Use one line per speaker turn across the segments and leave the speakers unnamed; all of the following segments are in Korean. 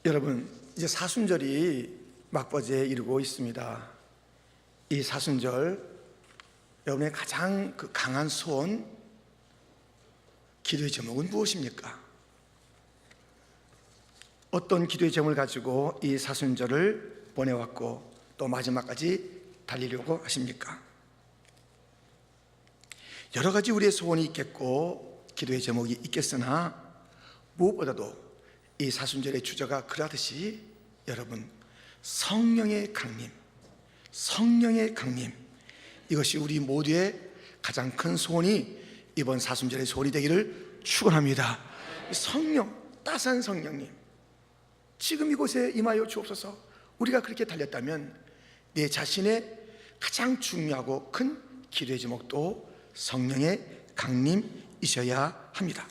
여러분, 이제 사순절이 막바지에 이르고 있습니다. 이 사순절, 여러분의 가장 강한 소원, 기도의 제목은 무엇입니까? 어떤 기도의 제목을 가지고 이 사순절을 보내왔고 또 마지막까지 달리려고 하십니까? 여러 가지 우리의 소원이 있겠고 기도의 제목이 있겠으나 무엇보다도 이 사순절의 주제가 그러하듯이 여러분, 성령의 강림, 성령의 강림, 이것이 우리 모두의 가장 큰 소원이 이번 사순절의 소원이 되기를 축원합니다. 성령, 따스한 성령님, 지금 이곳에 임하여 주옵소서. 우리가 그렇게 달렸다면 내 자신의 가장 중요하고 큰 기도의 제목도 성령의 강림이셔야 합니다.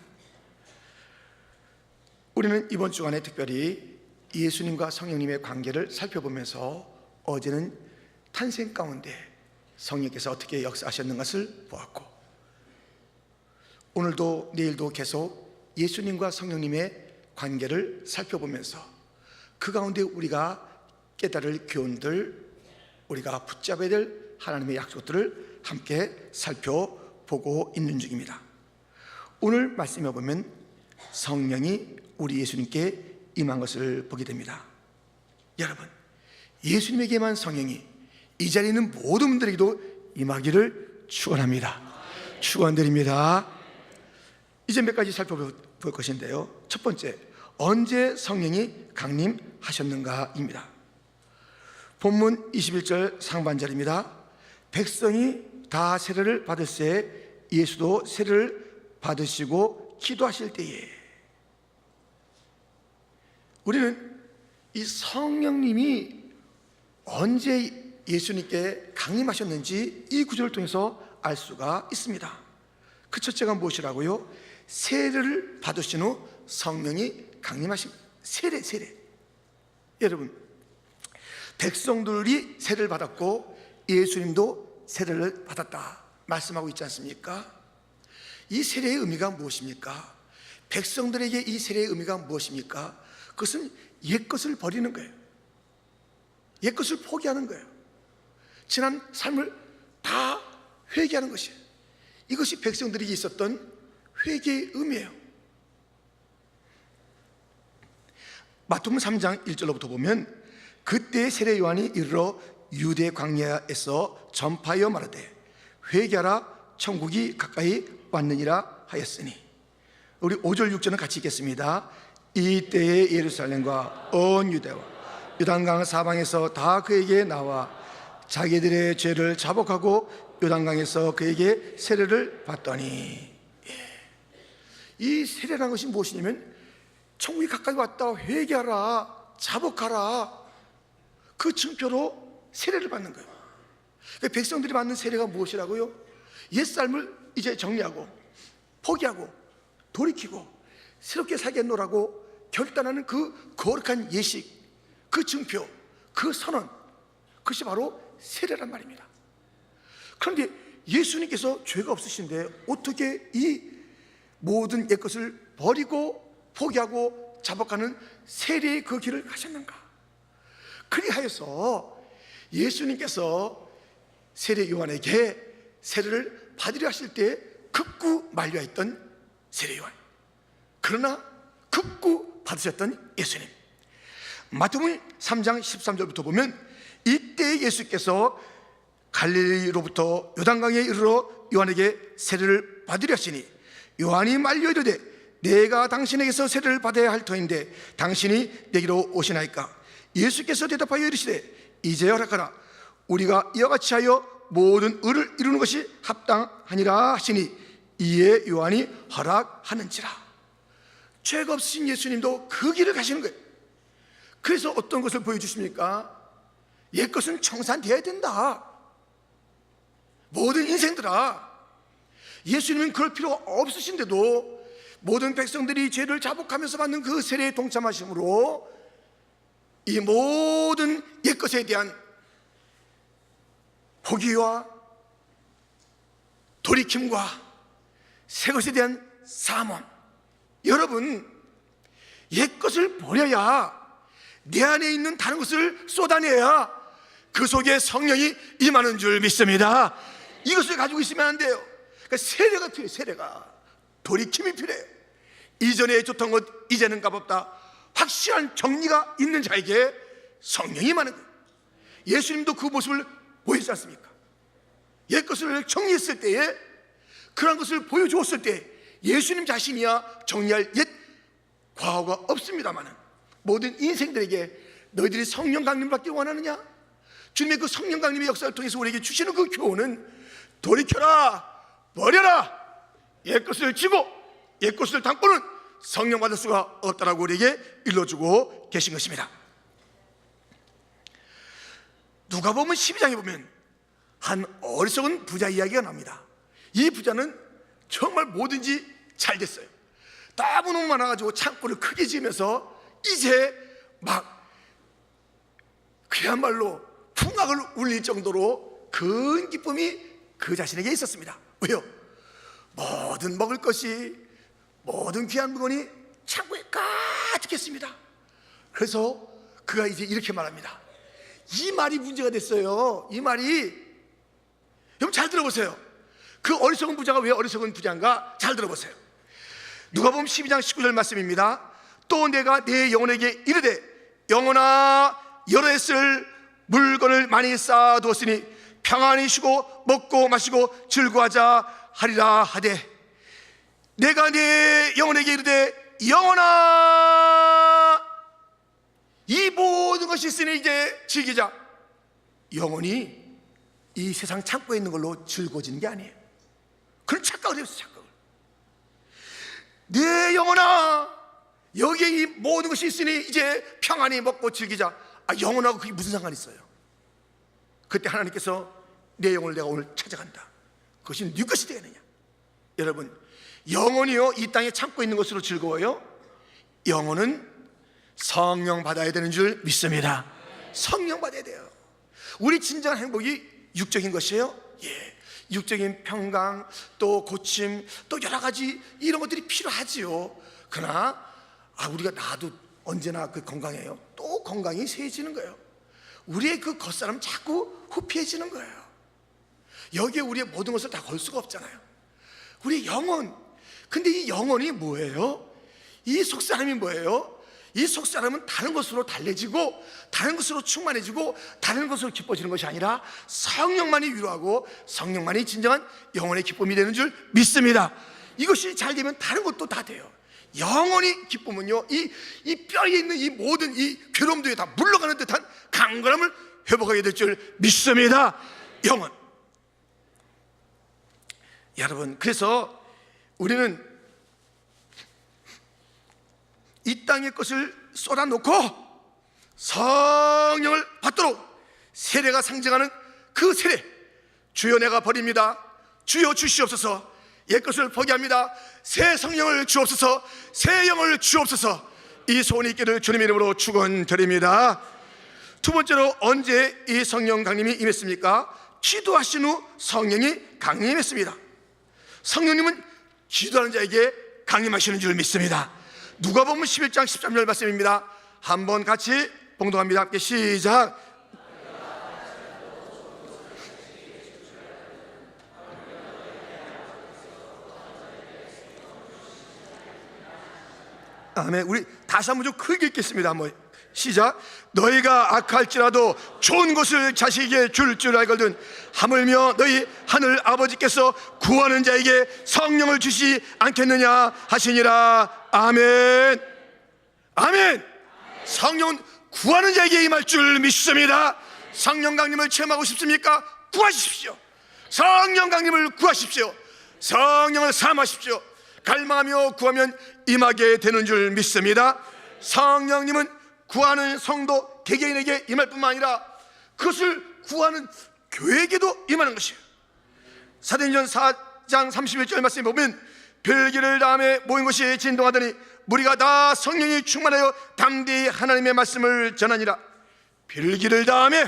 우리는 이번 주간에 특별히 예수님과 성령님의 관계를 살펴보면서 어제는 탄생 가운데 성령께서 어떻게 역사하셨는 것을 보았고, 오늘도 내일도 계속 예수님과 성령님의 관계를 살펴보면서 그 가운데 우리가 깨달을 교훈들, 우리가 붙잡아야 될 하나님의 약속들을 함께 살펴보고 있는 중입니다. 오늘 말씀에 보면 성령이 우리 예수님께 임한 것을 보게 됩니다. 여러분, 예수님에게만 성령이 이 자리에 있는 모든 분들에게도 임하기를 축원합니다. 축원드립니다. 이제 몇 가지 살펴볼 것인데요, 첫 번째, 언제 성령이 강림하셨는가입니다. 본문 21절 상반절입니다. 백성이 다 세례를 받을새 예수도 세례를 받으시고 기도하실 때에, 우리는 이 성령님이 언제 예수님께 강림하셨는지 이 구절을 통해서 알 수가 있습니다. 그 첫째가 무엇이라고요? 세례를 받으신 후 성령이 강림하신 세례. 여러분, 백성들이 세례를 받았고 예수님도 세례를 받았다 말씀하고 있지 않습니까? 이 세례의 의미가 무엇입니까? 백성들에게 이 세례의 의미가 무엇입니까? 그것은 옛것을 버리는 거예요. 옛것을 포기하는 거예요. 지난 삶을 다 회개하는 것이에요. 이것이 백성들에게 있었던 회개의 의미예요. 마태복음 3장 1절로부터 보면, 그때 세례 요한이 이르러 유대 광야에서 전파하여 말하되 회개하라, 천국이 가까이 왔느니라 하였으니. 우리 5절 6절은 같이 읽겠습니다. 이때에 예루살렘과 온 유대와 요단강 사방에서 다 그에게 나와 자기들의 죄를 자복하고 요단강에서 그에게 세례를 받더니. 이 세례라는 것이 무엇이냐면 천국이 가까이 왔다, 회개하라, 자복하라, 그 증표로 세례를 받는 거예요. 백성들이 받는 세례가 무엇이라고요? 옛삶을 이제 정리하고 포기하고 돌이키고 새롭게 살겠노라고 결단하는 그 거룩한 예식, 그 증표, 그 선언, 그것이 바로 세례란 말입니다. 그런데 예수님께서 죄가 없으신데 어떻게 이 모든 옛것을 버리고 포기하고 자복하는 세례의 그 길을 가셨는가? 그리하여서 예수님께서 세례 요한에게 세례를 받으려 하실 때 극구 만류했던 세례 요한, 그러나 극구 받으셨던 예수님. 마태복음 3장 13절부터 보면, 이때 예수께서 갈릴리로부터 요단강에 이르러 요한에게 세례를 받으려 하시니 요한이 말려 이르되 내가 당신에게서 세례를 받아야 할 터인데 당신이 내게로 오시나이까? 예수께서 대답하여 이르시되 이제 허락하라. 우리가 이와 같이 하여 모든 의를 이루는 것이 합당하니라 하시니 이에 요한이 허락하는지라. 죄가 없으신 예수님도 그 길을 가시는 거예요. 그래서 어떤 것을 보여주십니까? 옛것은 청산되어야 된다. 모든 인생들아, 예수님은 그럴 필요가 없으신데도 모든 백성들이 죄를 자복하면서 받는 그 세례에 동참하심으로 이 모든 옛것에 대한 포기와 돌이킴과 새것에 대한 사모함, 여러분, 옛것을 버려야 내 안에 있는 다른 것을 쏟아내야 그 속에 성령이 임하는 줄 믿습니다. 이것을 가지고 있으면 안 돼요. 그러니까 세례가 필요해요. 세례가 돌이킴이 필요해요. 이전에 좋던 것 이제는 값없다. 확실한 정리가 있는 자에게 성령이 임하는 거예요. 예수님도 그 모습을 보이지 않습니까? 옛 것을 정리했을 때에, 그런 것을 보여주었을 때 예수님 자신이야 정리할 옛 과거가 없습니다만, 모든 인생들에게 너희들이 성령 강림을 받기 원하느냐? 주님의 그 성령 강림의 역사를 통해서 우리에게 주시는 그 교훈은 돌이켜라, 버려라, 옛 것을 지고 옛 것을 담고는 성령 받을 수가 없다라고 우리에게 일러주고 계신 것입니다. 누가복음 12장에 보면 한 어리석은 부자 이야기가 납니다. 이 부자는 정말 뭐든지 잘 됐어요. 너무너무 많아가지고 창고를 크게 지으면서 이제 막 그야말로 풍악을 울릴 정도로 큰 기쁨이 그 자신에게 있었습니다. 왜요? 모든 먹을 것이, 모든 귀한 물건이 창고에 가득했습니다. 그래서 그가 이제 이렇게 말합니다. 이 말이 문제가 됐어요. 이 말이, 여러분 잘 들어보세요. 그 어리석은 부자가 왜 어리석은 부자인가? 잘 들어보세요. 누가복음 12장 19절 말씀입니다. 또 내가 내 영혼에게 이르되 영혼아, 여러 해 쓸 물건을 많이 쌓아두었으니 평안히 쉬고 먹고 마시고 즐거워하자 하리라 하되, 내가 내 영혼에게 이르되 영혼아, 이 모든 것이 있으니 이제 즐기자. 영혼이 이 세상 창고에 있는 걸로 즐거워지는 게 아니에요. 그런 착각을 해요. 착각을. 내 영혼아, 여기에 이 모든 것이 있으니 이제 평안히 먹고 즐기자. 영혼하고 그게 무슨 상관이 있어요? 그때 하나님께서 내 영혼을 내가 오늘 찾아간다. 그것이 네 것이 되겠느냐? 여러분, 영혼이요 이 땅에 참고 있는 것으로 즐거워요? 영혼은 성령 받아야 되는 줄 믿습니다. 성령 받아야 돼요. 우리 진정한 행복이 육적인 것이에요? 예, 육적인 평강, 또 고침, 또 여러 가지 이런 것들이 필요하지요. 그러나 우리가 나도 언제나 그 건강해요. 또 건강이 세해지는 거예요. 우리의 그 겉사람 자꾸 후피해지는 거예요. 여기에 우리의 모든 것을 다 걸 수가 없잖아요. 우리 영혼, 근데 이 영혼이 뭐예요? 이 속사람이 뭐예요? 이 속사람은 다른 것으로 달래지고 다른 것으로 충만해지고 다른 것으로 기뻐지는 것이 아니라 성령만이 위로하고 성령만이 진정한 영혼의 기쁨이 되는 줄 믿습니다. 이것이 잘 되면 다른 것도 다 돼요. 영원히 기쁨은요, 이 뼈에 있는 이 모든 이 괴로움들이 다 물러가는 듯한 강건함을 회복하게 될 줄 믿습니다. 영원. 여러분, 그래서 우리는 이 땅의 것을 쏟아놓고 성령을 받도록, 세례가 상징하는 그 세례, 주여 내가 버립니다. 주여 주시옵소서. 옛 것을 포기합니다. 새 성령을 주옵소서. 새 영을 주옵소서. 이 소원이 있기를 주님 이름으로 축원드립니다. 두 번째로, 언제 이 성령 강림이 임했습니까? 기도하신 후 성령이 강림했습니다. 성령님은 기도하는 자에게 강림하시는 줄 믿습니다. 누가복음 11장 13절 말씀입니다. 한번 같이 봉독합니다. 함께 시작. 아멘. 우리 다시 한번 좀 크게 읽겠습니다. 한번 시작. 너희가 악할지라도 좋은 것을 자식에게 줄 알거든 하물며 너희 하늘 아버지께서 구하는 자에게 성령을 주시 않겠느냐 하시니라. 아멘. 아멘. 성령은 구하는 자에게 임할 줄 믿습니다. 성령 강림을 체험하고 싶습니까? 구하십시오. 성령 강림을 구하십시오. 성령을 사모하십시오. 갈망하며 구하면 임하게 되는 줄 믿습니다. 성령님은 구하는 성도 개개인에게 임할 뿐만 아니라 그것을 구하는 교회에게도 임하는 것이에요. 사도행전 4장 31절 말씀에 보면 별기를 다음에 모인 것이 진동하더니 무리가 다 성령이 충만하여 담대히 하나님의 말씀을 전하니라. 별기를 다음에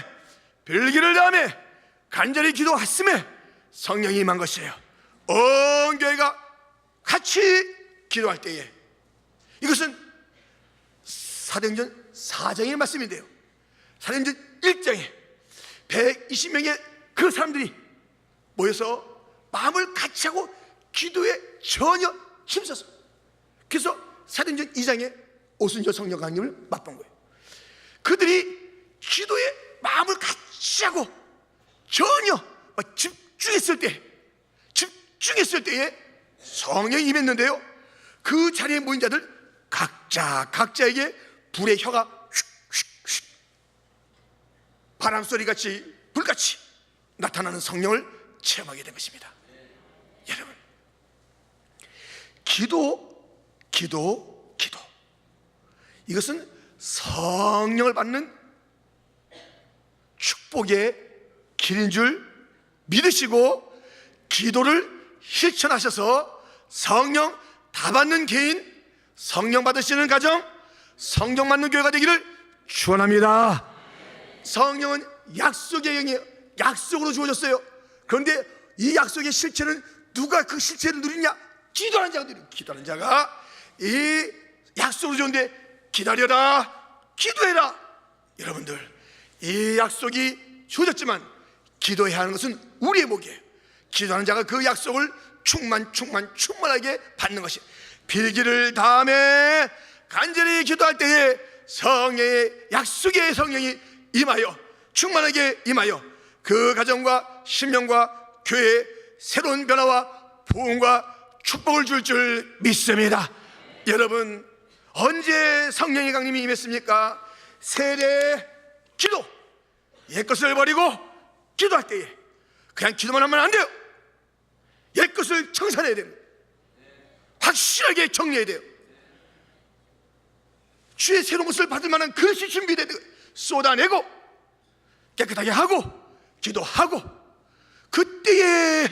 간절히 기도했음에 성령이 임한 것이에요. 온 교회가 같이 기도할 때에, 이것은 사도행전 4장의 말씀인데요, 사도행전 1장에 120명의 그 사람들이 모여서 마음을 같이 하고 기도에 전혀 힘써서, 그래서 사도행전 2장에 오순절 성령 강림을 맛본 거예요. 그들이 기도에 마음을 같이 하고 전혀 집중했을 때에 성령이 임했는데요, 그 자리에 모인 자들 각자에게 불의 혀가 휙휙휙 바람소리같이 불같이 나타나는 성령을 체험하게 된 것입니다. 여러분, 기도 이것은 성령을 받는 축복의 길인 줄 믿으시고 기도를 실천하셔서 성령 다 받는 개인, 성령 받으시는 가정, 성령 받는 교회가 되기를 축원합니다. 성령은 약속의 영이에요. 약속으로 주어졌어요. 그런데 이 약속의 실체는 누가 그 실체를 누리냐? 기도하는 자가 누리는, 기도하는 자가 이 약속으로 주었는데 기다려라, 기도해라. 여러분들, 이 약속이 주어졌지만 기도해야 하는 것은 우리의 몫이에요. 기도하는 자가 그 약속을 충만하게 받는 것이, 빌기를 다음에 간절히 기도할 때에 성령의 약속의 성령이 임하여 충만하게 임하여 그 가정과 신명과 교회에 새로운 변화와 부흥과 축복을 줄 믿습니다. 여러분, 언제 성령의 강림이 임했습니까? 세례, 기도, 옛것을 버리고 기도할 때에 그냥 기도만 하면 안 돼요. 옛것을 청산해야 됩니다. 확실하게 정리해야 돼요. 주의 새로운 것을 받을 만한 그릇이 준비돼야 돼요. 쏟아내고 깨끗하게 하고 기도하고, 그때에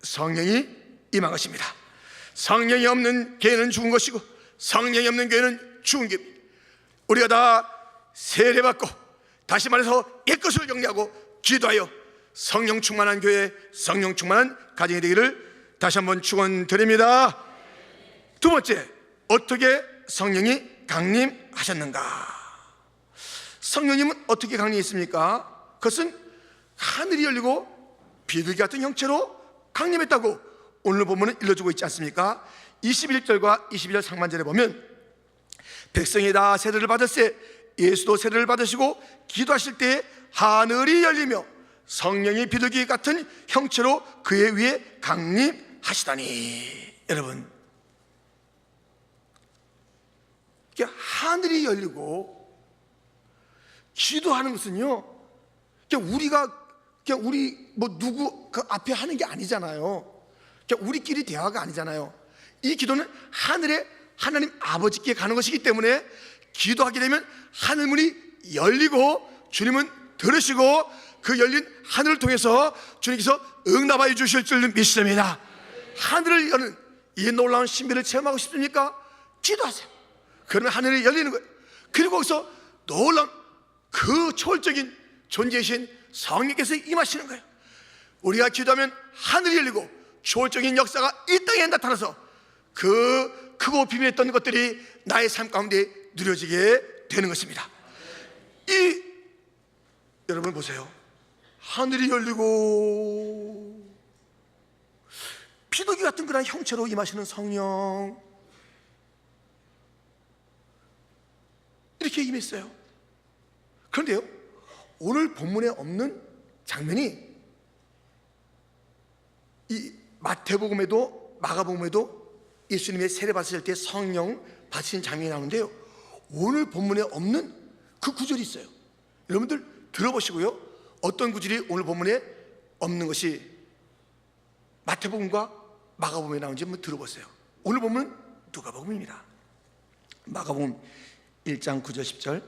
성령이 임한 것입니다. 성령이 없는 교회는 죽은 것이고 성령이 없는 교회는 죽은 교회입니다. 우리가 다 세례받고, 다시 말해서 옛것을 정리하고 기도하여 성령 충만한 교회, 성령 충만한 가정이 되기를 다시 한번 축원드립니다. 두 번째, 어떻게 성령이 강림하셨는가? 성령님은 어떻게 강림했습니까? 그것은 하늘이 열리고 비둘기 같은 형체로 강림했다고 오늘 본문은 일러주고 있지 않습니까? 21절과 22절 상반절에 보면, 백성이 다 세례를 받았을 때 예수도 세례를 받으시고 기도하실 때에 하늘이 열리며 성령이 비둘기 같은 형체로 그의 위에 강림하시다니. 여러분, 하늘이 열리고 기도하는 것은요, 우리 누구 그 앞에 하는 게 아니잖아요. 우리끼리 대화가 아니잖아요. 이 기도는 하늘에 하나님 아버지께 가는 것이기 때문에 기도하게 되면 하늘문이 열리고 주님은 들으시고 그 열린 하늘을 통해서 주님께서 응답하여 주실 줄 믿습니다. 하늘을 여는 이 놀라운 신비를 체험하고 싶습니까? 기도하세요. 그러면 하늘이 열리는 거예요. 그리고 거기서 놀라운 그 초월적인 존재이신 성령께서 임하시는 거예요. 우리가 기도하면 하늘이 열리고 초월적인 역사가 이 땅에 나타나서 그 크고 비밀했던 것들이 나의 삶 가운데 누려지게 되는 것입니다. 여러분 보세요. 하늘이 열리고 비둘기 같은 그런 형체로 임하시는 성령, 이렇게 임했어요. 그런데요, 오늘 본문에 없는 장면이 이 마태복음에도 마가복음에도 예수님의 세례 받으실 때 성령 받으신 장면이 나오는데요, 오늘 본문에 없는 그 구절이 있어요. 여러분들 들어보시고요, 어떤 구절이 오늘 본문에 없는 것이 마태복음과 마가복음에 나오는지 한번 들어보세요. 오늘 본문은 누가복음입니다. 마가복음 1장 9절 10절.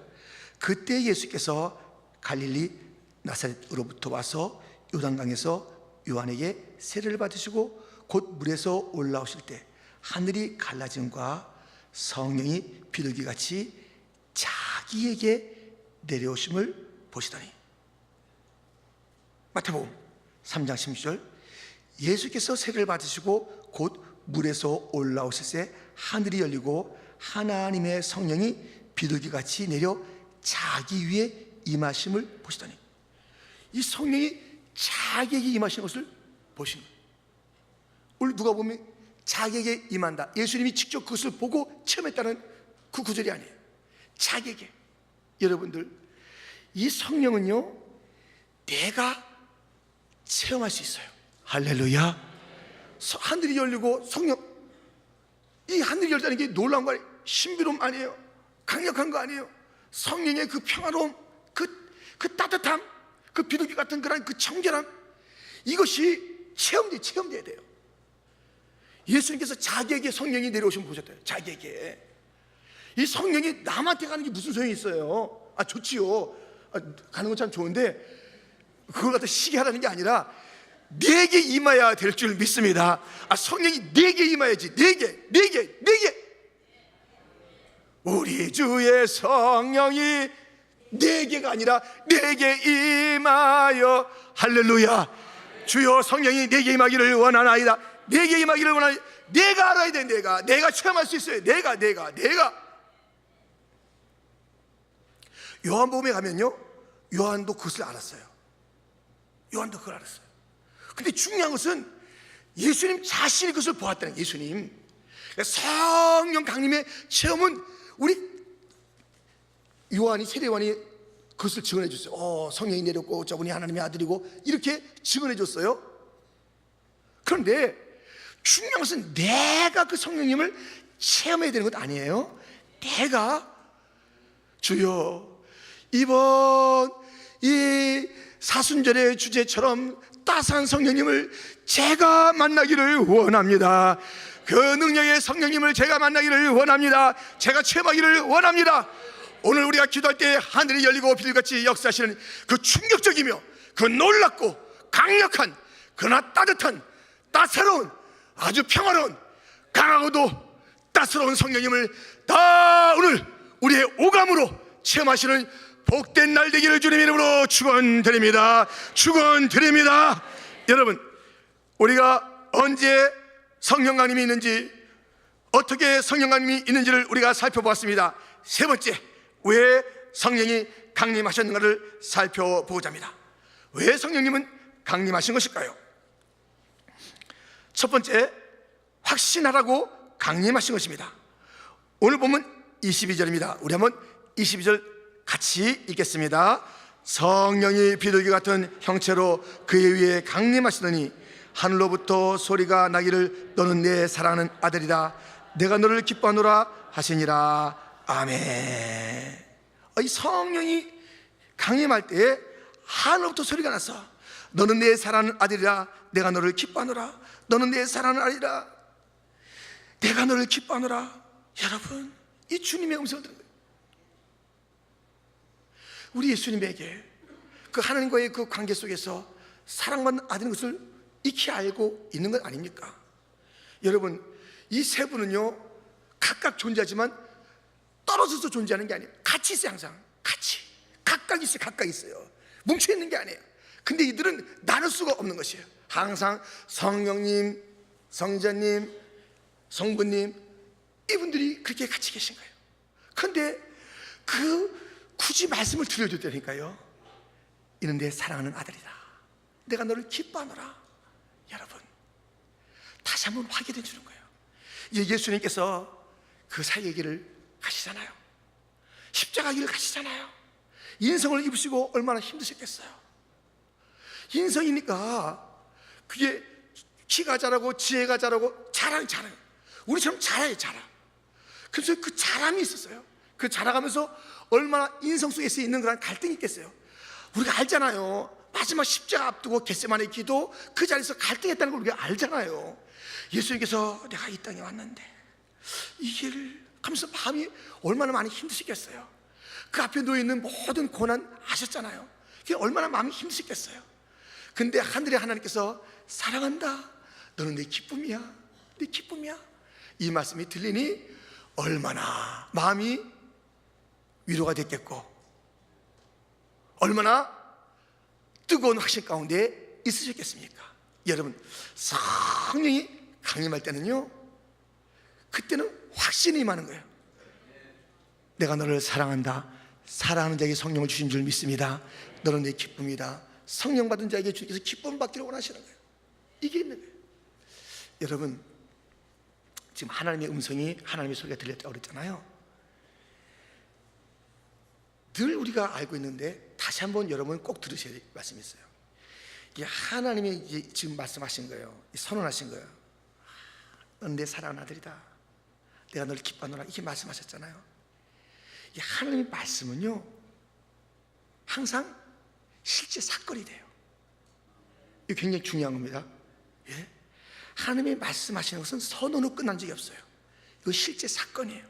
그때 예수께서 갈릴리 나사렛으로부터 와서 요단강에서 요한에게 세례를 받으시고 곧 물에서 올라오실 때 하늘이 갈라짐과 성령이 비둘기같이 자기에게 내려오심을 보시더니. 마태복음 3장 16절. 예수께서 세례를 받으시고 곧 물에서 올라오실 때 하늘이 열리고 하나님의 성령이 비둘기같이 내려 자기 위에 임하심을 보시더니, 이 성령이 자기에게 임하시는 것을 보시는 거예요. 오늘 누가 보면 자기에게 임한다, 예수님이 직접 그것을 보고 체험했다는 그 구절이 아니에요. 자기에게. 여러분들, 이 성령은요, 내가 체험할 수 있어요. 할렐루야. 하늘이 열리고 성령, 이 하늘이 열다는 게 놀라운 거 아니에요. 신비로움 아니에요. 강력한 거 아니에요. 성령의 그 평화로움, 그 따뜻함, 그 비둘기 같은 그런 그 청결함, 이것이 체험돼야 돼요. 예수님께서 자기에게 성령이 내려오시면 보셨대요. 자기에게. 이 성령이 남한테 가는 게 무슨 소용이 있어요? 좋지요. 가는 건 참 좋은데 그걸 갖다 시게 하라는 게 아니라 내게 임해야 될 줄 믿습니다. 성령이 내게 임해야지. 내게. 우리 주의 성령이 내게가 아니라 내게 임하여. 할렐루야. 주여, 성령이 내게 임하기를 원하나이다. 내게 임하기를 원하나이다. 내가 알아야 돼. 내가 체험할 수 있어요. 내가. 요한복음에 가면요, 요한도 그것을 알았어요. 요한도 그걸 알았어요. 근데 중요한 것은 예수님 자신이 그것을 보았다는 거예요. 예수님. 그러니까 성령 강림의 체험은 우리 요한이, 세례 요한이 그것을 증언해 줬어요. 성령이 내렸고 저분이 하나님의 아들이고 이렇게 증언해 줬어요. 그런데 중요한 것은 내가 그 성령님을 체험해야 되는 것 아니에요. 내가, 주여, 이번 이 사순절의 주제처럼 따스한 성령님을 제가 만나기를 원합니다. 그 능력의 성령님을 제가 만나기를 원합니다. 제가 체험하기를 원합니다. 오늘 우리가 기도할 때 하늘이 열리고 비둘기같이 역사하시는 그 충격적이며 그 놀랍고 강력한, 그러나 따뜻한, 따사로운, 아주 평화로운, 강하고도 따스러운 성령님을 다 오늘 우리의 오감으로 체험하시는 복된 날 되기를 주님의 이름으로 축원드립니다. 여러분, 우리가 언제 성령 강림이 있는지, 어떻게 성령 강림이 있는지를 우리가 살펴보았습니다. 세 번째, 왜 성령이 강림하셨는가를 살펴보고자 합니다. 왜 성령님은 강림하신 것일까요? 첫 번째, 확신하라고 강림하신 것입니다. 오늘 보면 22절입니다. 우리 한번 22절 같이 읽겠습니다. 성령이 비둘기 같은 형체로 그의 위에 강림하시더니 하늘로부터 소리가 나기를 너는 내 사랑하는 아들이다. 내가 너를 기뻐하노라 하시니라. 아멘. 이 성령이 강림할 때 하늘로부터 소리가 났어. 너는 내 사랑하는 아들이라. 내가 너를 기뻐하노라. 너는 내 사랑하는 아들이라. 내가 너를 기뻐하노라. 여러분, 이 주님의 음성을 듣는 거예요. 우리 예수님에게 그 하나님과의 그 관계 속에서 사랑받는 아들인 것을 익히 알고 있는 것 아닙니까? 여러분, 이 세 분은요, 각각 존재하지만 떨어져서 존재하는 게 아니에요. 같이 있어요. 항상 같이, 각각 있어요. 뭉쳐있는 게 아니에요. 근데 이들은 나눌 수가 없는 것이에요. 항상 성령님, 성자님, 성부님, 이분들이 그렇게 같이 계신 거예요. 그런데 굳이 말씀을 드려줬다니까요. 이는 내 사랑하는 아들이다. 내가 너를 기뻐하노라. 여러분, 다시 한번 확인해 주는 거예요. 이제 예수님께서 그 사역의 길을 가시잖아요. 십자가 길을 가시잖아요. 인성을 입으시고 얼마나 힘드셨겠어요. 인성이니까 그게 키가 자라고 지혜가 자라고 자랑. 우리처럼 자라요. 그래서 그 자랑이 있었어요. 그 자라가면서 얼마나 인성 속에서 있는 그런 갈등이 있겠어요. 우리가 알잖아요. 마지막 십자가 앞두고 겟세마네 기도 그 자리에서 갈등했다는 걸 우리가 알잖아요. 예수님께서 내가 이 땅에 왔는데 이 길을 하면서 마음이 얼마나 많이 힘드시겠어요. 그 앞에 놓여있는 모든 고난 아셨잖아요. 그게 얼마나 마음이 힘드시겠어요. 근데 하늘의 하나님께서 사랑한다. 너는 내 기쁨이야. 이 말씀이 들리니 얼마나 마음이 위로가 됐겠고, 얼마나 뜨거운 확신 가운데 있으셨겠습니까? 여러분, 성령이 강림할 때는요, 그때는 확신이 임하는 거예요. 내가 너를 사랑한다. 사랑하는 자에게 성령을 주신 줄 믿습니다. 너는 내 기쁨이다. 성령 받은 자에게 주님께서 기쁨을 받기를 원하시는 거예요. 이게 있는 거예요. 여러분, 지금 하나님의 음성이, 하나님의 소리가 들렸다고 그랬잖아요. 늘 우리가 알고 있는데 다시 한번 여러분 꼭 들으셔야 될 말씀이 있어요. 이게 하나님이 지금 말씀하신 거예요. 선언하신 거예요. 넌 내 사랑하는 아들이다. 내가 너를 기뻐하노라. 이렇게 말씀하셨잖아요. 이 하나님의 말씀은요, 항상 실제 사건이 돼요. 이거 굉장히 중요한 겁니다. 예? 하나님의 말씀하시는 것은 선언으로 끝난 적이 없어요. 이거 실제 사건이에요.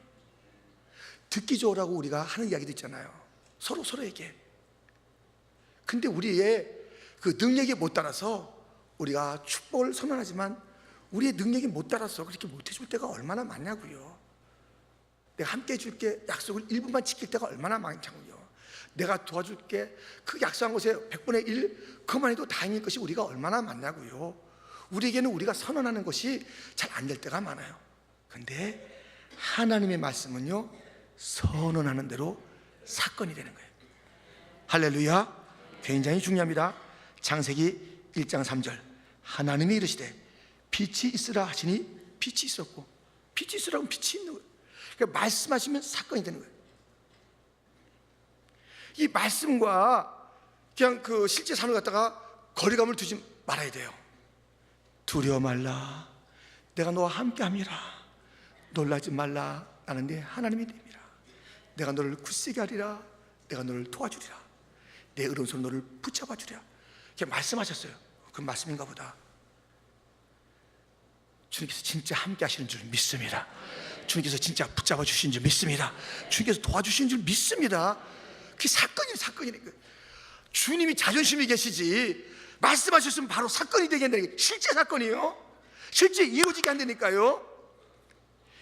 듣기 좋으라고 우리가 하는 이야기도 있잖아요. 서로에게. 근데 우리의 그 능력에 못 따라서 우리가 축복을 선언하지만 우리의 능력이 못 따라서 그렇게 못 해줄 때가 얼마나 많냐고요. 내가 함께 해줄게 약속을 1분만 지킬 때가 얼마나 많냐고요. 내가 도와줄게 그 약속한 것에 100분의 1 그만 해도 다행인 것이 우리가 얼마나 많냐고요. 우리에게는 우리가 선언하는 것이 잘 안 될 때가 많아요. 근데 하나님의 말씀은요, 선언하는 대로 사건이 되는 거예요. 할렐루야. 굉장히 중요합니다. 창세기 1장 3절 하나님이 이르시되 빛이 있으라 하시니 빛이 있었고, 빛이 있으라고 빛이 있는 거예요. 그러니까 말씀하시면 사건이 되는 거예요. 이 말씀과 그냥 그 실제 삶을 갖다가 거리감을 두지 말아야 돼요. 두려워 말라. 내가 너와 함께함이라. 놀라지 말라. 나는 네 하나님이 됨이라. 내가 너를 굳세게 하리라. 내가 너를 도와주리라. 내 오른손으로 너를 붙잡아 주리라. 이렇게 말씀하셨어요. 그 말씀인가 보다. 주님께서 진짜 함께 하시는 줄 믿습니다. 주님께서 진짜 붙잡아 주신 줄 믿습니다. 주님께서 도와주신 줄 믿습니다. 그게 사건이니까. 주님이 자존심이 계시지 말씀하셨으면 바로 사건이 되겠네. 실제 사건이에요. 실제 이루어지게 한다니까요.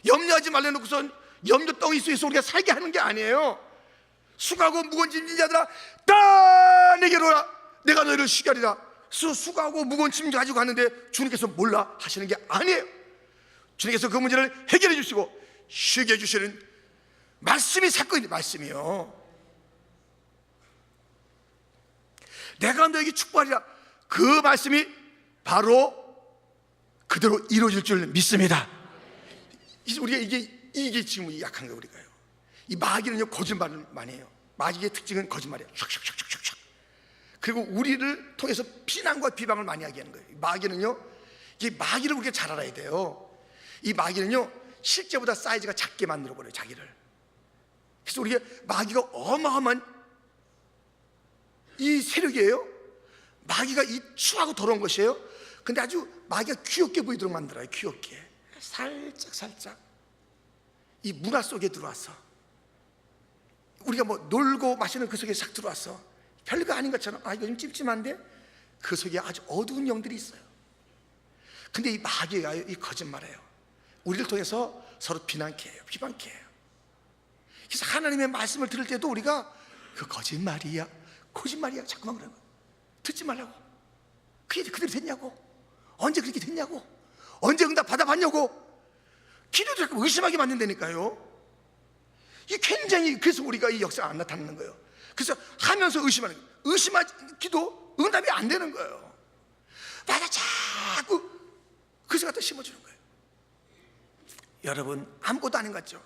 염려하지 말라놓고선 염려덩이 속에서 우리가 살게 하는 게 아니에요. 수고하고 무거운 짐진 자들아 다 내게로 오라. 내가 너희를 쉬게 하리라. 수고하고 무거운 짐 가지고 가는데 주님께서 몰라 하시는 게 아니에요. 주님께서 그 문제를 해결해 주시고 쉬게 해주시는 말씀이 사건이 말씀이요. 내가 너에게 축복하리라. 그 말씀이 바로 그대로 이루어질 줄 믿습니다. 우리가 이게 지금 약한 거예요. 우리가요. 이 마귀는요 거짓말을 많이 해요. 마귀의 특징은 거짓말이에요. 샥샥샥샥샥. 그리고 우리를 통해서 비난과 비방을 많이 하게 하는 거예요. 마귀는요, 이 마귀를 우리가 잘 알아야 돼요. 이 마귀는요 실제보다 사이즈가 작게 만들어 버려요, 자기를. 그래서 우리가 마귀가 어마어마한 이 세력이에요. 마귀가 이 추하고 더러운 것이에요. 근데 아주 마귀가 귀엽게 보이도록 만들어요. 귀엽게 살짝 이 문화 속에 들어와서 우리가 뭐 놀고 마시는 그 속에 싹 들어와서 별거 아닌 것처럼 이거 좀 찜찜한데 그 속에 아주 어두운 영들이 있어요. 근데 이 마귀가 이 거짓말이에요. 우리를 통해서 서로 비난케 해요. 비방케 해요. 그래서 하나님의 말씀을 들을 때도 우리가 그 거짓말이야 자꾸만 그러는 거예요. 듣지 말라고. 그게 그대로 됐냐고. 언제 그렇게 됐냐고. 언제 응답 받아봤냐고. 기도도 자꾸 의심하게 만든다니까요. 이게 굉장히, 그래서 우리가 이 역사가 안 나타나는 거예요. 그래서 하면서 의심하는 거예요. 의심하기도 응답이 안 되는 거예요. 맞아, 자꾸 그래서 갖다 심어주는 거예요. 여러분, 아무것도 아닌 것 같죠?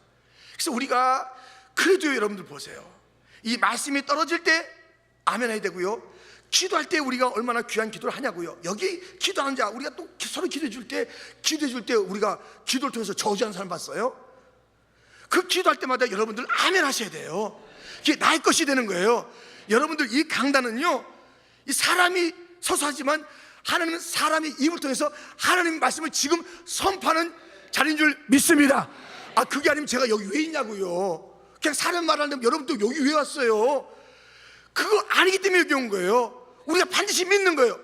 그래서 우리가 그래도 여러분들 보세요. 이 말씀이 떨어질 때 아멘 해야 되고요. 기도할 때 우리가 얼마나 귀한 기도를 하냐고요. 여기 기도하는 자, 우리가 또 서로 기도해 줄 때 우리가 기도를 통해서 저주하는 사람 봤어요? 그 기도할 때마다 여러분들 아멘 하셔야 돼요. 이게 나의 것이 되는 거예요. 여러분들 이 강단은요, 이 사람이 서서 하지만 하나님은 사람의 입을 통해서 하나님의 말씀을 지금 선포하는 자리인 줄 믿습니다. 그게 아니면 제가 여기 왜 있냐고요. 그냥 사람 말하는데 여러분도 여기 왜 왔어요? 그거 아니기 때문에 여기 온 거예요. 우리가 반드시 믿는 거예요.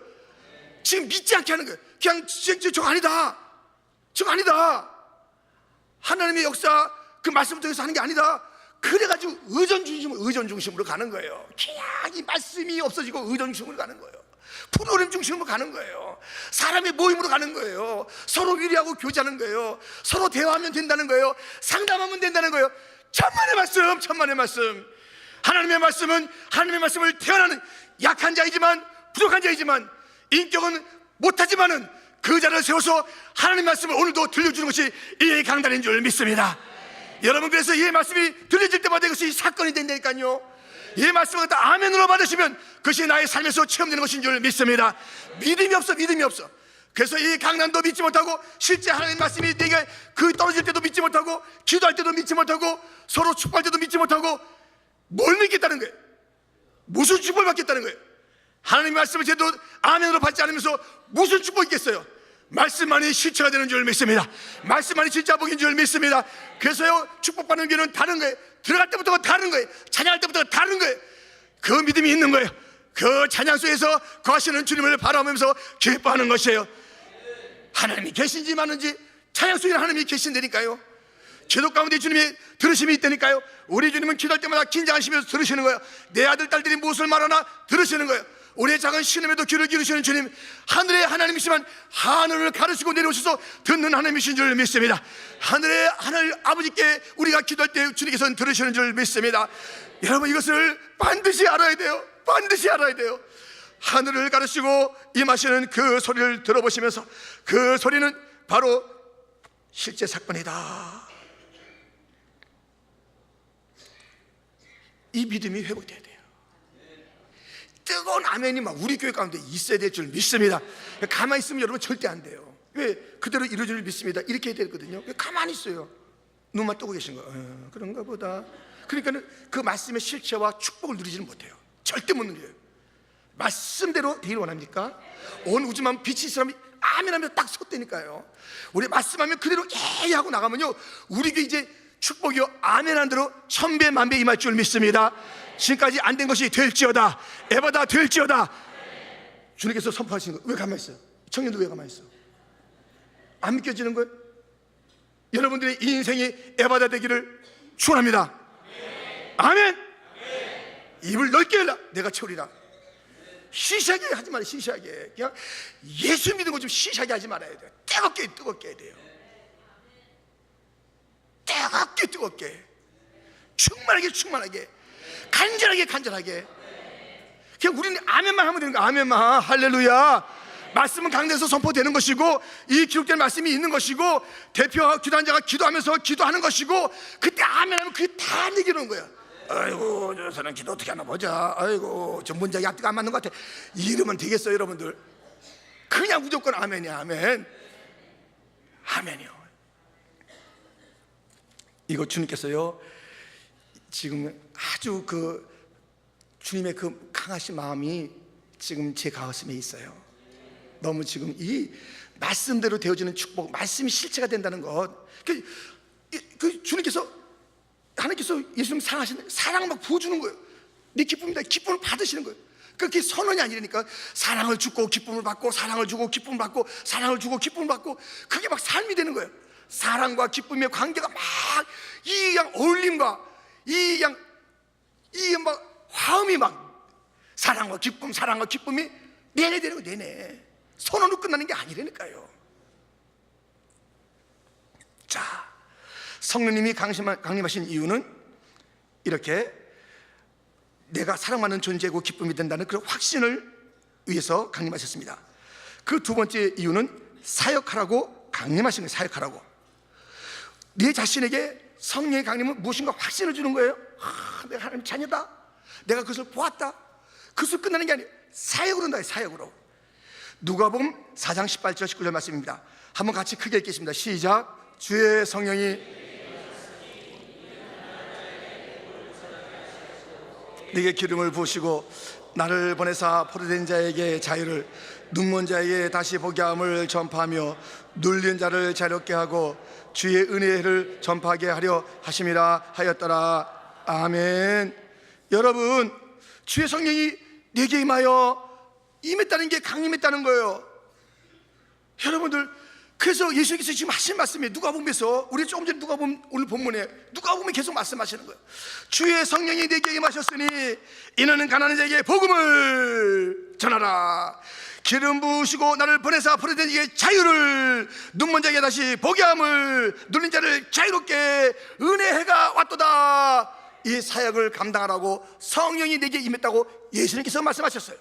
지금 믿지 않게 하는 거예요. 그냥 저거 아니다. 하나님의 역사 그 말씀을 통해서 하는 게 아니다. 그래가지고 의전 중심으로 가는 거예요. 그냥 이 말씀이 없어지고 의전 중심으로 가는 거예요. 프로그램 중심으로 가는 거예요. 사람의 모임으로 가는 거예요. 서로 위로하고 교제하는 거예요. 서로 대화하면 된다는 거예요. 상담하면 된다는 거예요. 천만의 말씀, 천만의 말씀. 하나님의 말씀은 하나님의 말씀을 태어나는 약한 자이지만, 부족한 자이지만, 인격은 못하지만은 그 자를 세워서 하나님의 말씀을 오늘도 들려주는 것이 이 강단인 줄 믿습니다. 여러분, 그래서 이 말씀이 들려질 때마다 이것이 사건이 된다니까요. 이 말씀을 갖다 아멘으로 받으시면 그것이 나의 삶에서 체험되는 것인 줄 믿습니다. 믿음이 없어, 믿음이 없어. 그래서 이 강단도 믿지 못하고, 실제 하나님 말씀이 내게 그 떨어질 때도 믿지 못하고, 기도할 때도 믿지 못하고, 서로 축복할 때도 믿지 못하고, 뭘 믿겠다는 거예요? 무슨 축복을 받겠다는 거예요? 하나님 말씀을 제대로 아멘으로 받지 않으면서 무슨 축복이 있겠어요? 말씀만이 실체가 되는 줄 믿습니다. 말씀만이 진짜 복인 줄 믿습니다. 그래서요, 축복받는 길은 다른 거예요. 들어갈 때부터가 다른 거예요. 찬양할 때부터가 다른 거예요. 그 믿음이 있는 거예요. 그 찬양 속에서 거하시는 주님을 바라보면서 기뻐하는 것이에요. 하나님이 계신지 마는지 찬양 속에 하나님이 계신다니까요. 기도 가운데 주님이 들으심이 있다니까요. 우리 주님은 기도할 때마다 긴장하시면서 들으시는 거예요. 내 아들 딸들이 무엇을 말하나 들으시는 거예요. 우리의 작은 신음에도 귀를 기울이시는 주님, 하늘의 하나님이시지만 하늘을 가르시고 내려오셔서 듣는 하나님이신 줄 믿습니다. 하늘의 하늘 아버지께 우리가 기도할 때 주님께서는 들으시는 줄 믿습니다. 여러분, 이것을 반드시 알아야 돼요. 반드시 알아야 돼요. 하늘을 가르시고 임하시는 그 소리를 들어보시면서 그 소리는 바로 실제 사건이다. 이 믿음이 회복돼야 돼요. 뜨거운 아멘이 막 우리 교회 가운데 있어야 될 줄 믿습니다. 가만히 있으면 여러분 절대 안 돼요. 왜? 그대로 이루어질 줄 믿습니다. 이렇게 해야 되거든요. 가만히 있어요. 눈만 뜨고 계신 거예요. 그런가 보다. 그러니까 그 말씀의 실체와 축복을 누리지는 못해요. 절대 못 누려요. 말씀대로 되기를 원합니까? 온 우주만 빛이 있으면 아멘하면 딱 섰다니까요. 우리 말씀하면 그대로 하고 나가면요, 우리 교회 이제 축복이요, 아멘한 대로 천배 만배 임할 줄 믿습니다. 지금까지 안 된 것이 될지어다. 에바다 될지어다. 주님께서 선포하시는 거예요. 왜 가만히 있어요? 청년도 왜 가만히 있어? 안 믿겨지는 거예요? 여러분들의 이 인생이 에바다 되기를 축원합니다. 아멘. 입을 넓게 열라. 내가 채우리라. 시시하게 하지 말아요. 시시하게. 그냥 예수 믿는 거 좀 시시하게 하지 말아야 돼요. 뜨겁게 뜨겁게 해야 돼요. 뜨겁게 뜨겁게, 충만하게 충만하게, 간절하게 간절하게. 그냥 우리는 아멘만 하면 되는 거야. 아멘만. 할렐루야. 말씀은 강대에서 선포되는 것이고, 이 기록된 말씀이 있는 것이고, 대표와 기도한 자가 기도하면서 기도하는 것이고, 그때 아멘하면 그게 다 얘기하는 거야. 아이고, 저 사람 기도 어떻게 하나 보자. 아이고, 저 문장이 앞뒤가 안 맞는 것 같아. 이러면 되겠어요, 여러분들? 그냥 무조건 아멘이야. 아멘. 아멘이요. 이거 주님께서요, 지금 아주 그 주님의 그 강하신 마음이 지금 제 가슴에 있어요. 너무 지금 이 말씀대로 되어지는 축복, 말씀이 실체가 된다는 것. 그 주님께서, 하나님께서 예수님 사랑하시는 사랑을 막 부어주는 거예요. 내 기쁨이다. 기쁨을 받으시는 거예요. 그게 선언이 아니라니까. 사랑을 주고 기쁨을 받고, 사랑을 주고 기쁨을 받고, 사랑을 주고 기쁨을 받고, 그게 막 삶이 되는 거예요. 사랑과 기쁨의 관계가 막 이 그냥 어울림과 이 막 화음이 막 사랑과 기쁨이 내내 되는 거. 내내 선언으로 끝나는 게 아니라니까요. 자, 성령님이 강림하신 이유는 이렇게 내가 사랑받는 존재고 기쁨이 된다는 그런 확신을 위해서 강림하셨습니다. 그 두 번째 이유는 사역하라고 강림하신 거예요. 사역하라고. 내 자신에게 성령의 강림은 무엇인가 확신을 주는 거예요. 내가 하나님 자녀다. 내가 그것을 보았다. 그것을 끝나는 게 아니에요. 사역으로 한다. 사역으로. 누가복음 4장 18절 19절 말씀입니다. 한번 같이 크게 읽겠습니다. 시작. 주의 성령이 네게 기름을 부으시고 나를 보내사 포로된 자에게 자유를, 눈먼 자에게 다시 보게 함을 전파하며 눌린 자를 자유롭게 하고 주의 은혜를 전파하게 하려 하심이라 하였더라. 아멘. 여러분, 주의 성령이 내게 임했다는 게 강림했다는 거예요. 여러분들, 그래서 예수님께서 지금 하신 말씀이 누가복음에서, 우리 조금 전에 누가복음 오늘 본문에 누가복음에 계속 말씀하시는 거예요. 주의 성령이 내게 임하셨으니 이는 가난한 자에게 복음을 전하라. 기름 부으시고 나를 보내사 버려진 이게 자유를, 눈먼 자에게 다시 보게 함을, 눌린 자를 자유롭게 은혜해가 왔도다. 이 사역을 감당하라고 성령이 내게 임했다고 예수님께서 말씀하셨어요.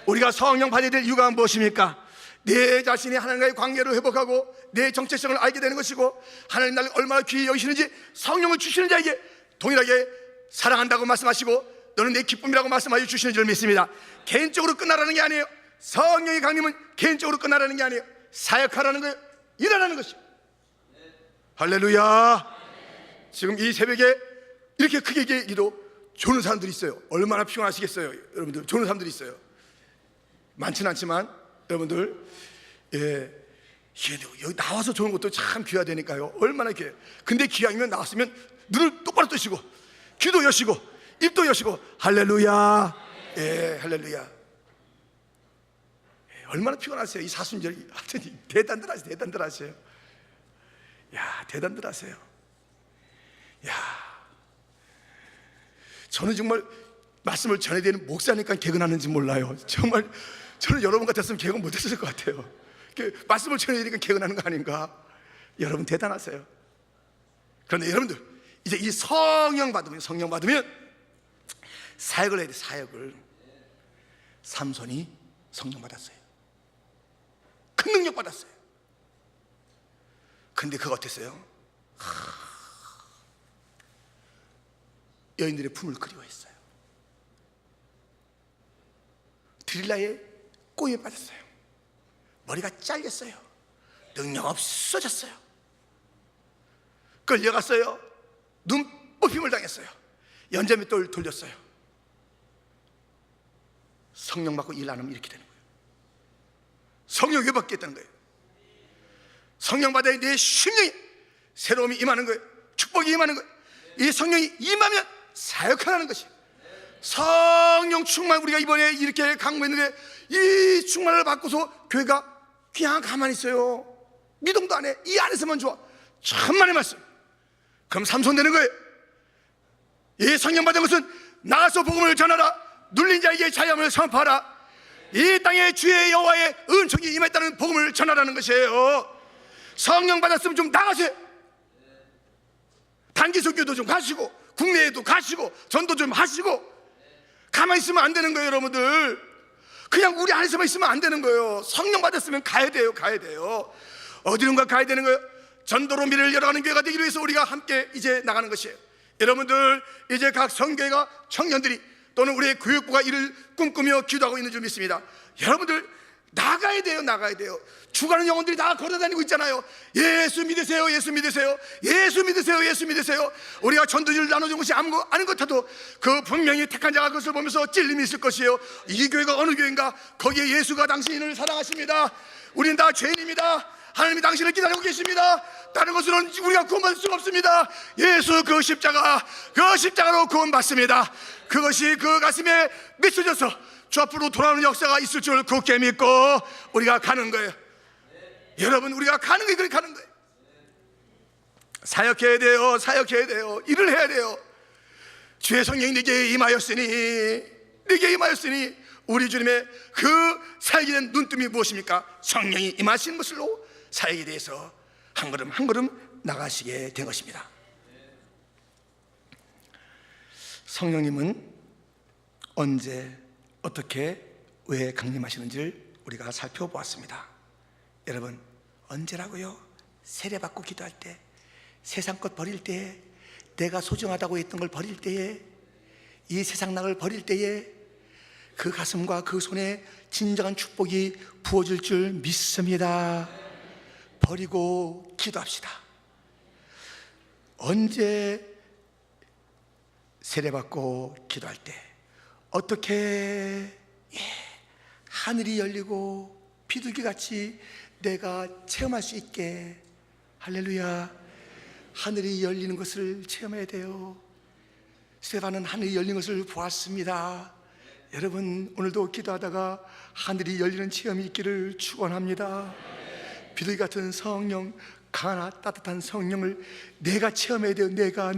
우리가 성령 받아야 될 이유가 무엇입니까? 내 자신이 하나님과의 관계를 회복하고 내 정체성을 알게 되는 것이고, 하나님 나를 얼마나 귀히 여기시는지 성령을 주시는 자에게 동일하게 사랑한다고 말씀하시고 너는 내 기쁨이라고 말씀하여 주시는 줄 믿습니다. 개인적으로 끝나라는 게 아니에요. 성령의 강림은 개인적으로 끝나라는 게 아니에요. 사역하라는 거예요. 일하라는 것이에요. 할렐루야. 지금 이 새벽에 이렇게 크게 기도 조는 사람들이 있어요. 얼마나 피곤하시겠어요. 여러분들 조는 사람들이 있어요. 많지는 않지만 여러분들, 여기 나와서 조는 것도 참 귀하다니까요. 얼마나 귀해요. 근데 기왕이면 나왔으면 눈을 똑바로 뜨시고 귀도 여시고 입도 여시고 할렐루야. 할렐루야. 얼마나 피곤하세요. 이 사순절이 하여튼 대단들 하세요. 야, 대단들 하세요. 야, 저는 정말 말씀을 전해야 되는 목사니까 개근하는지 몰라요. 정말 저는 여러분 같았으면 개근 못했을 것 같아요. 말씀을 전해야 되니까 개근하는 거 아닌가. 여러분 대단하세요. 그런데 여러분들 이제 이 성령 받으면 사역을 해야 돼. 사역을. 삼손이 성령 받았어요. 큰 능력 받았어요. 근데 그거 어땠어요? 여인들의 품을 그리워했어요. 드릴라의 꼬임에 빠졌어요. 머리가 잘렸어요. 능력 없어졌어요. 끌려갔어요. 눈 뽑힘을 당했어요. 연자미 똘 돌렸어요. 성령 받고 일 안 하면 이렇게 되는 거예요. 성령 왜 받겠다는 거예요? 성령 받아야 내 심령이 새로움이 임하는 거예요. 축복이 임하는 거예요. 이 성령이 임하면 사역하라는 것이. 성령 충만, 우리가 이번에 이렇게 강구했는데 이 충만을 받고서 교회가 그냥 가만히 있어요. 미동도 안 해. 이 안에서만 좋아. 천만의 말씀. 그럼 삼손 되는 거예요. 이 성령 받은 것은 나가서 복음을 전하라. 눌린 자에게 자유함을 선포하라. 이 땅에 주의 여호와의 은총이 임했다는 복음을 전하라는 것이에요. 성령 받았으면 좀 나가세요. 단기 선교도 좀 가시고 국내에도 가시고 전도 좀 하시고. 가만히 있으면 안 되는 거예요. 여러분들 그냥 우리 안에서만 있으면 안 되는 거예요. 성령 받았으면 가야 돼요. 어디론가 가야 되는 거예요. 전도로 미래를 열어가는 교회가 되기 위해서 우리가 함께 이제 나가는 것이에요. 여러분들 이제 각 성교회가 청년들이 또는 우리의 교육부가 이를 꿈꾸며 기도하고 있는 줄 믿습니다. 여러분들 나가야 돼요. 죽어가는 영혼들이 다 걸어다니고 있잖아요. 예수 믿으세요. 우리가 전도지를 나눠준 것이 아는 것 같아도 그 분명히 택한 자가 그것을 보면서 찔림이 있을 것이에요. 이 교회가 어느 교회인가? 거기에 예수가 당신을 사랑하십니다. 우린 다 죄인입니다. 하나님이 당신을 기다리고 계십니다. 다른 것으로는 우리가 구원받을 수가 없습니다. 예수 그 십자가로 구원받습니다. 그것이 그 가슴에 맺혀져서 주 앞으로 돌아오는 역사가 있을 줄 굳게 믿고 우리가 가는 거예요. 여러분 우리가 가는 거예요. 사역해야 돼요. 일을 해야 돼요. 주의 성령이 내게 임하였으니 우리 주님의 그 사역에 대한 눈뜸이 무엇입니까? 성령이 임하신 것으로 사역에 대해서 한 걸음 나가시게 된 것입니다. 성령님은 언제 어떻게 왜 강림하시는지를 우리가 살펴보았습니다. 여러분 언제라고요? 세례받고 기도할 때, 세상 것 버릴 때에, 내가 소중하다고 했던 걸 버릴 때에, 이 세상 낙을 버릴 때에 그 가슴과 그 손에 진정한 축복이 부어질 줄 믿습니다. 버리고 기도합시다. 언제 세례받고 기도할 때 어떻게 하늘이 열리고 비둘기같이 내가 체험할 수 있게. 할렐루야. 하늘이 열리는 것을 체험해야 돼요. 스테반은 하늘이 열린 것을 보았습니다. 여러분 오늘도 기도하다가 하늘이 열리는 체험이 있기를 축원합니다. 비둘기 같은 성령, 강한 따뜻한 성령을 내가 체험해야 돼요. 내가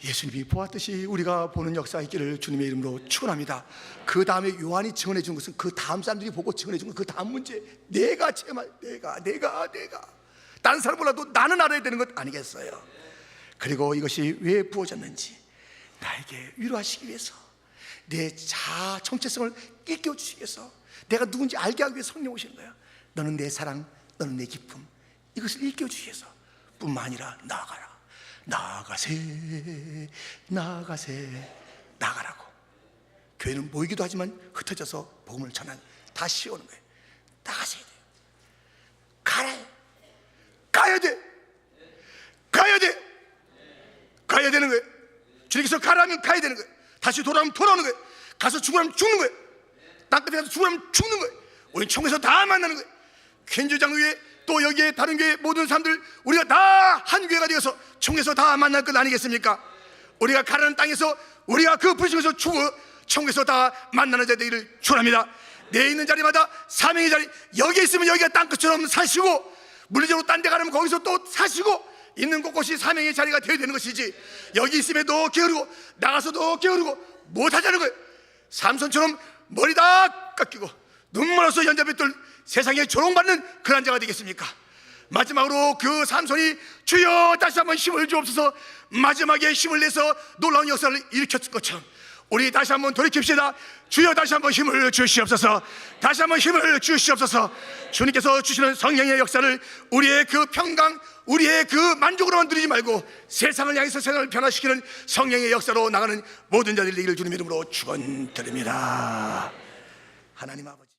예수님이 보았듯이 우리가 보는 역사 있기를 주님의 이름으로 축원합니다. 그 다음에 요한이 증언해 준 것은 그 다음 사람들이 보고 증언해 준 그 다음 문제, 내가 제발 내가 다른 사람 몰라도 나는 알아야 되는 것 아니겠어요? 그리고 이것이 왜 부어졌는지 나에게 위로하시기 위해서, 내 자아 정체성을 일깨워주시기 위해서, 내가 누군지 알게 하기 위해서 성령 오시는 거예요. 너는 내 사랑, 너는 내 기쁨, 이것을 일깨워주시기 위해서 뿐만 아니라 나아가라, 나아가세, 나아가라고. 교회는 모이기도 하지만 흩어져서 복음을 전하는, 다시 오는 거예요. 나가셔야 돼요. 가야 되는 거예요. 주님께서 가라면 가야 되는 거예요. 다시 돌아오면 돌아오는 거예요. 가서 죽으라면 죽는 거예요. 땅끝에 가서 죽으라면 죽는 거예요. 우리는 총에서 다 만나는 거예요. 퀸주장교회 또 여기에 다른 교회 모든 사람들 우리가 다 한 교회가 되어서 총에서 다 만날 것 아니겠습니까? 우리가 가라는 땅에서 우리가 그 불신에서 죽어 총에서 다 만나는 자 되기를 축원합니다. 내 있는 자리마다 사명의 자리, 여기 있으면 여기가 땅끝처럼 사시고, 물리적으로 딴 데 가면 거기서 또 사시고, 있는 곳곳이 사명의 자리가 되어야 되는 것이지, 여기 있음에도 게으르고 나가서도 게으르고 못하자는 거예요. 삼손처럼 머리 다 깎이고 눈물로서 연자뱉을 세상에 조롱받는 그런 자가 되겠습니까? 마지막으로 그 삼손이 주여 다시 한번 힘을 주옵소서, 마지막에 힘을 내서 놀라운 역사를 일으켰을 것처럼 우리 다시 한번 돌이킵시다. 주여 다시 한번 힘을 주시옵소서, 다시 한번 힘을 주시옵소서. 주님께서 주시는 성령의 역사를 우리의 그 평강, 우리의 그 만족으로만 누리지 말고 세상을 향해서 세상을 변화시키는 성령의 역사로 나가는 모든 자들이 되기를 주님의 이름으로 축원드립니다. 하나님 아버지,